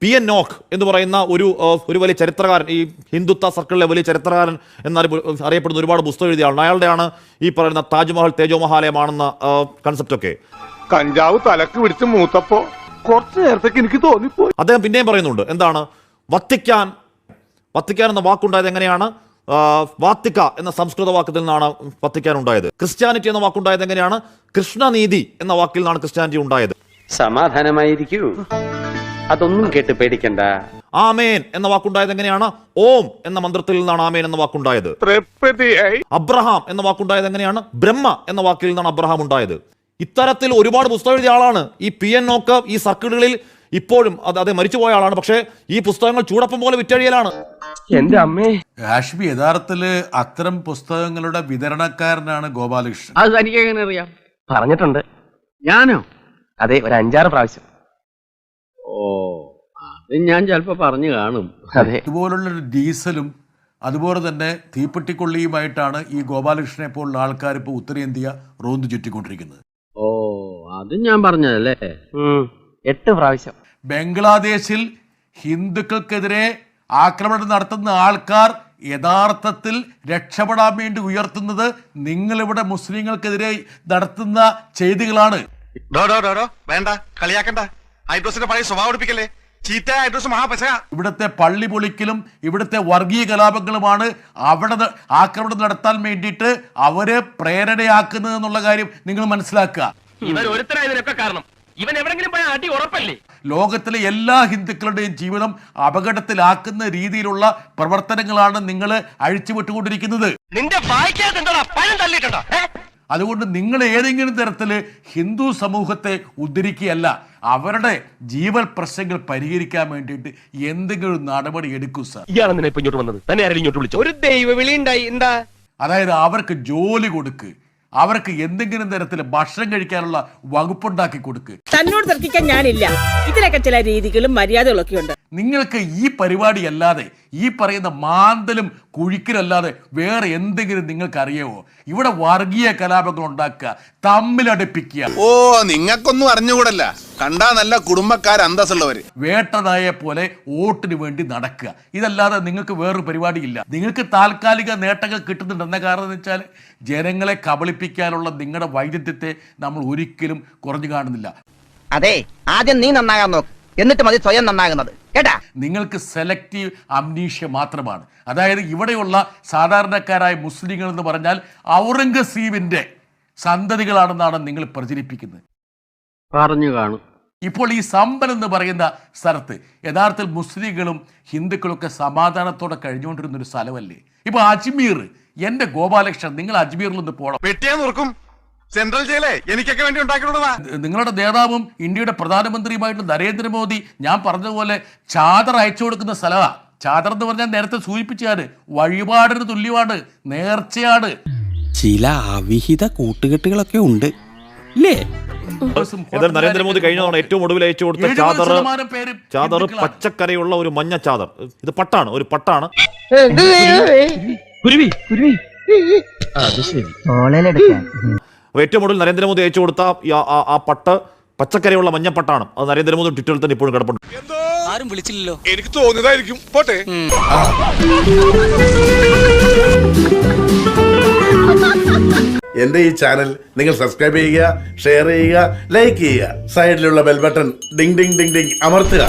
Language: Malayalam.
P.N. നോക്ക് എന്ന് പറയുന്ന ഒരു വലിയ ചരിത്രകാരൻ, ഈ ഹിന്ദുത്വ സർക്കിളിലെ വലിയ ചരിത്രകാരൻ എന്നറിയപ്പെടുന്ന ഒരുപാട് പുസ്തകം എഴുതിയ ആളാണ്. അയാളുടെയാണ് ഈ പറയുന്ന താജ്മഹൽ തേജോമഹാലയമാണെന്ന കൺസെപ്റ്റ് ഒക്കെ. കഞ്ചാവ് തലക്ക് പിടിച്ച് മൂത്തപ്പോ കുറച്ചു നേരത്തേക്ക് എനിക്ക് തോന്നിപ്പോ. അദ്ദേഹം പിന്നെയും പറയുന്നുണ്ട്, എന്താണ് വത്തിക്കാൻ എന്ന വാക്കുണ്ടായത് എങ്ങനെയാണ്? വാത്തിക്ക എന്ന സംസ്കൃത വാക്കത്തിൽ നിന്നാണ് വത്തിക്കാൻ ഉണ്ടായത്. ക്രിസ്ത്യാനിറ്റി എന്ന വാക്കുണ്ടായത് എങ്ങനെയാണ്? കൃഷ്ണനീതി എന്ന വാക്കിൽ നിന്നാണ് ക്രിസ്ത്യാനിറ്റി ഉണ്ടായത്. സമാധാനമായിരിക്കൂ, അതൊന്നും കേട്ട് പേടിക്കണ്ട. ആമേൻ എന്ന വാക്കുണ്ടായത് എങ്ങനെയാണ്? ഓം എന്ന മന്ത്രത്തിൽ നിന്നാണ് ആമേൻ എന്ന വാക്കുണ്ടായത്. അബ്രഹാം എന്ന വാക്കുണ്ടായത് എങ്ങനെയാണ്? ബ്രഹ്മ എന്ന വാക്കിൽ നിന്നാണ് അബ്രഹാം ഉണ്ടായത്. ഇത്തരത്തിൽ ഒരുപാട് പുസ്തകം എഴുതിയ ആളാണ് ഈ P.N. നോക്ക്. ഈ സർക്കിളുകളിൽ ഇപ്പോഴും അത് മരിച്ചുപോയ ആളാണ്. പക്ഷേ ഈ പുസ്തകങ്ങൾ ചൂടപ്പം പോലെ വിറ്റഴിയലാണ്. എന്റെ അമ്മേ, ഹാഷ്മി യഥാർത്ഥത്തില് അത്തരം പുസ്തകങ്ങളുടെ വിതരണക്കാരനാണ് ഗോപാലകൃഷ്ണൻ. അത് തനിക്ക് എങ്ങനെ അറിയാം? പറഞ്ഞിട്ടുണ്ട്. ഞാനോ? അതെ, ഒരു 5-6 പ്രാവശ്യം. ഓ, അത് ഞാൻ ചിലപ്പോ പറഞ്ഞു കാണും. അതെ, ഇതുപോലുള്ളൊരു ഡീസലും അതുപോലെ തന്നെ തീപ്പെട്ടിക്കൊള്ളിയുമായിട്ടാണ് ഈ ഗോപാലകൃഷ്ണനെ പോലുള്ള ആൾക്കാർ ഇപ്പോൾ ഉത്തരേന്ത്യ റോന്തു ചുറ്റിക്കൊണ്ടിരിക്കുന്നത്. ഓ, അത് ഞാൻ പറഞ്ഞതല്ലേ. 8 പ്രാവശ്യം. ബംഗ്ലാദേശിൽ ഹിന്ദുക്കൾക്കെതിരെ ആക്രമണം നടത്തുന്ന ആൾക്കാർ യഥാർത്ഥത്തിൽ രക്ഷപ്പെടാൻ വേണ്ടി ഉയർത്തുന്നത് നിങ്ങളിവിടെ മുസ്ലിങ്ങൾക്കെതിരെ നടത്തുന്ന ചെയ്തികളാണ്. വേണ്ട, കളിയാക്കണ്ട. ഐഡ്രോസിന്റെ പഴയ സ്വഭാവം എടുപ്പിക്കല്ലേ. ചീത്ത ഐഡ്രോസ് മഹാപശ. ഇവിടുത്തെ പള്ളി പൊളിക്കലും ഇവിടുത്തെ വർഗീയ കലാപങ്ങളുമാണ് അവിടെ ആക്രമണം നടത്താൻ വേണ്ടിയിട്ട് അവരെ പ്രേരണയാക്കുന്നത് എന്നുള്ള കാര്യം നിങ്ങൾ മനസ്സിലാക്കുക. ഇവൻ ഒരുത്തരായതിനൊക്കെ കാരണം ഇവൻ എവിടെങ്കിലും പോയ അടി ഉറപ്പല്ലേ. ലോകത്തിലെ എല്ലാ ഹിന്ദുക്കളുടെയും ജീവിതം അപകടത്തിലാക്കുന്ന രീതിയിലുള്ള പ്രവർത്തനങ്ങളാണ് നിങ്ങൾ അഴിച്ചുവിട്ടുകൊണ്ടിരിക്കുന്നത്. നിന്റെ പഴം തള്ളിയിട്ടുണ്ടോ? അതുകൊണ്ട് നിങ്ങൾ ഏതെങ്കിലും തരത്തിൽ ഹിന്ദു സമൂഹത്തെ ഉദ്ധരിക്കുകയല്ല, അവരുടെ ജീവൽ പ്രശ്നങ്ങൾ പരിഹരിക്കാൻ വേണ്ടിയിട്ട് എന്തെങ്കിലും നടപടി എടുക്കും സാർ. ഇയാളെന്തിനാ ഇപ്പൊ ഇങ്ങോട്ട് വന്നത്? തന്നെ ആരെങ്കിലും ഇങ്ങോട്ട് വിളിച്ചു? ഒരു ദൈവ വിളി ഉണ്ടായി. എന്താ? അതായത് അവർക്ക് ജോലി കൊടുക്ക്, അവർക്ക് എന്തെങ്കിലും തരത്തിൽ ഭക്ഷണം കഴിക്കാനുള്ള വകുപ്പുണ്ടാക്കി കൊടുക്ക്. തന്നോട് തർക്കിക്കാൻ ഞാനില്ല. ഇതിലൊക്കെ ചില രീതികളും മര്യാദകളൊക്കെ ഉണ്ട്. നിങ്ങൾക്ക് ഈ പരിപാടി അല്ലാതെ, ഈ പറയുന്ന മാന്തലും കുഴിക്കലല്ലാതെ വേറെ എന്തെങ്കിലും നിങ്ങൾക്ക് അറിയാവോ? ഇവിടെ വർഗീയ കലാപങ്ങൾ ഉണ്ടാക്കുക, തമ്മിലടുപ്പിക്കുക. ഓ, നിങ്ങൾക്കൊന്നും അറിഞ്ഞുകൂടല്ല. കണ്ടാ നല്ല കുടുംബക്കാർ അന്തസ്സുള്ളവര്. വേട്ടനായെ പോലെ വോട്ടിന് വേണ്ടി നടക്കുക. ഇതല്ലാതെ നിങ്ങൾക്ക് വേറൊരു പരിപാടിയില്ല. നിങ്ങൾക്ക് താൽക്കാലിക നേട്ടങ്ങൾ കിട്ടുന്നുണ്ട്. എന്ന കാരണം എന്ന് വെച്ചാൽ ജനങ്ങളെ കബളിപ്പിക്കാനുള്ള നിങ്ങളുടെ വൈദഗ്ധ്യത്തെ നമ്മൾ ഒരിക്കലും കുറഞ്ഞു കാണുന്നില്ല. അതെ, ആദ്യം നീ നന്നാകാൻ നോക്ക്, എന്നിട്ട് മതി സ്വയം നന്നാകുന്നത്, കേട്ടാ. നിങ്ങൾക്ക് സെലക്റ്റീവ് അംനീഷ്യ മാത്രമാണ്. അതായത് ഇവിടെയുള്ള സാധാരണക്കാരായ മുസ്ലിങ്ങൾ എന്ന് പറഞ്ഞാൽ ഔറംഗസീബിന്റെ സന്തതികളാണെന്നാണ് നിങ്ങൾ പ്രചരിപ്പിക്കുന്നത്. പറഞ്ഞു കാണും. ഇപ്പോൾ ഈ സമ്പൽ എന്ന് പറയുന്ന സ്ഥലത്ത് യഥാർത്ഥത്തിൽ മുസ്ലിങ്ങളും ഹിന്ദുക്കളും ഒക്കെ സമാധാനത്തോടെ കഴിഞ്ഞുകൊണ്ടിരുന്ന ഒരു സ്ഥലമല്ലേ? ഇപ്പൊ അജ്മീർ, എന്റെ ഗോപാലകൃഷ്ണൻ, നിങ്ങൾ അജ്മീറിൽ നിന്ന് പോകണം. വെട്ടിയാൻ നോക്കും. സെൻട്രൽ ജയിലേ എനിക്കൊക്കെ വേണ്ടി ഉണ്ടാക്കിയിട്ടുള്ളതാ. നിങ്ങളുടെ നേതാവും ഇന്ത്യയുടെ പ്രധാനമന്ത്രിയുമായിട്ട് നരേന്ദ്രമോദി ഞാൻ പറഞ്ഞതുപോലെ ചാദർ അയച്ചു കൊടുക്കുന്ന സ്ഥലമാണ്. ചാദർ എന്ന് പറഞ്ഞാൽ നേരത്തെ സൂചിപ്പിച്ചാണ്, വഴിപാടിന് തുല്യമാണ്, നേർച്ചയാണ്. ചില അവിഹിത കൂട്ടുകെട്ടുകളൊക്കെ ഉണ്ട് അല്ലേ? നരേന്ദ്രമോദി കഴിഞ്ഞ തവണ ഏറ്റവും ഒടുവിൽ അയച്ചു കൊടുത്ത ചാദർ പച്ചക്കരയുള്ള ഒരു മഞ്ഞ ചാദർ. ഇത് പട്ടാണ്, ഒരു പട്ടാണ്. ഏറ്റവും ഒടുവിൽ നരേന്ദ്രമോദി അയച്ചു കൊടുത്ത ആ പട്ട് പച്ചക്കരയുള്ള മഞ്ഞപ്പട്ടാണ്. അത് നരേന്ദ്രമോദി ട്വിറ്ററിൽ തന്നെ ഇപ്പോഴും കിടപ്പുണ്ട്. ആരും വിളിച്ചില്ലല്ലോ. എനിക്ക് തോന്നിയതായിരിക്കും. പോട്ടെ. എന്റെ ഈ ചാനൽ നിങ്ങൾ സബ്സ്ക്രൈബ് ചെയ്യുക, ഷെയർ ചെയ്യുക, ലൈക്ക് ചെയ്യുക. സൈഡിലുള്ള bell button Ding Ding Ding Ding അമർത്തുക.